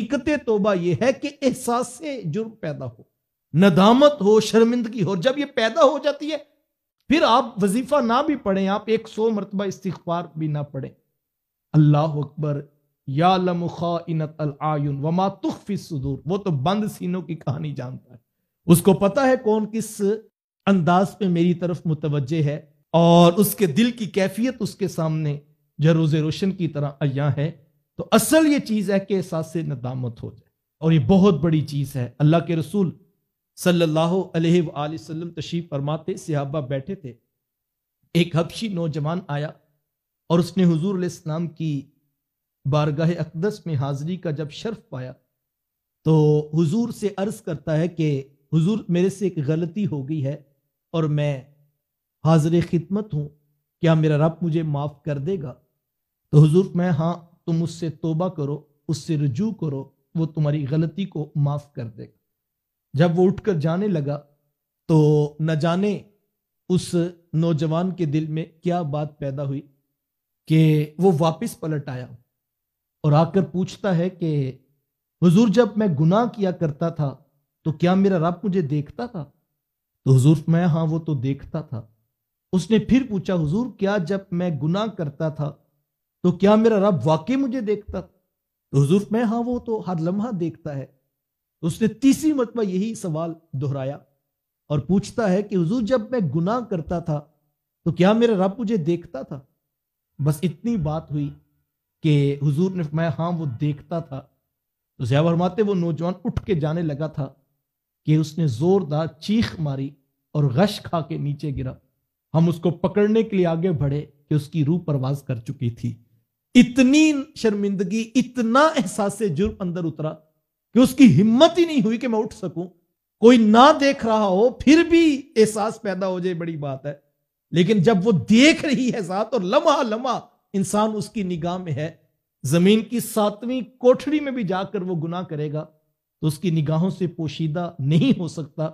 حقیقت توبہ یہ ہے کہ احساس سے جرم پیدا ہو، ندامت ہو، شرمندگی ہو. جب یہ پیدا ہو جاتی ہے پھر آپ وظیفہ نہ بھی پڑھیں، آپ 100 مرتبہ استغفار بھی نہ پڑھیں. اللہ اکبر، یعلم خائنۃ الاعین وما تخفی الصدور. وہ تو بند سینوں کی کہانی جانتا ہے، اس کو پتا ہے کون کس انداز پہ میری طرف متوجہ ہے، اور اس کے دل کی کیفیت اس کے سامنے جو روز روشن کی طرح عیاں ہے. تو اصل یہ چیز ہے کہ احساس ندامت ہو جائے، اور یہ بہت بڑی چیز ہے. اللہ کے رسول صلی اللہ علیہ وآلہ وسلم تشریف فرماتے، صحابہ بیٹھے تھے، ایک حبشی نوجوان آیا اور اس نے حضور علیہ السلام کی بارگاہ اقدس میں حاضری کا جب شرف پایا تو حضور سے عرض کرتا ہے کہ حضور میرے سے ایک غلطی ہو گئی ہے اور میں حاضر خدمت ہوں، کیا میرا رب مجھے معاف کر دے گا؟ تو حضور میں ہاں، تم اس سے توبہ کرو، اس سے رجوع کرو، وہ تمہاری غلطی کو معاف کر دے گا. جب وہ اٹھ کر جانے لگا تو نہ جانے اس نوجوان کے دل میں کیا بات پیدا ہوئی کہ وہ واپس پلٹ آیا اور آ کر پوچھتا ہے کہ حضور جب میں گناہ کیا کرتا تھا تو کیا میرا رب مجھے دیکھتا تھا؟ تو حضور میں ہاں، وہ تو دیکھتا تھا. اس نے پھر پوچھا حضور کیا جب میں گناہ کرتا تھا تو کیا میرا رب واقعی مجھے دیکھتا تھا؟ تو حضور میں ہاں، وہ تو ہر لمحہ دیکھتا ہے. اس نے تیسری مرتبہ یہی سوال دہرایا اور پوچھتا ہے کہ حضور جب میں گناہ کرتا تھا تو کیا میرا رب مجھے دیکھتا تھا؟ بس اتنی بات ہوئی کہ حضور نے فرمایا ہاں، وہ دیکھتا تھا. تو صحابہ فرماتے وہ نوجوان اٹھ کے جانے لگا تھا کہ اس نے زوردار چیخ ماری اور غش کھا کے نیچے گرا. ہم اس کو پکڑنے کے لیے آگے بڑھے کہ اس کی روح پرواز کر چکی تھی. اتنی شرمندگی، اتنا احساس جرم اندر اترا کہ اس کی ہمت ہی نہیں ہوئی کہ میں اٹھ سکوں. کوئی نہ دیکھ رہا ہو پھر بھی احساس پیدا ہو جائے بڑی بات ہے، لیکن جب وہ دیکھ رہی ہے ذات اور لمحہ لمحہ انسان اس کی نگاہ میں ہے، زمین کی 7ویں کوٹھڑی میں بھی جا کر وہ گناہ کرے گا تو اس کی نگاہوں سے پوشیدہ نہیں ہو سکتا.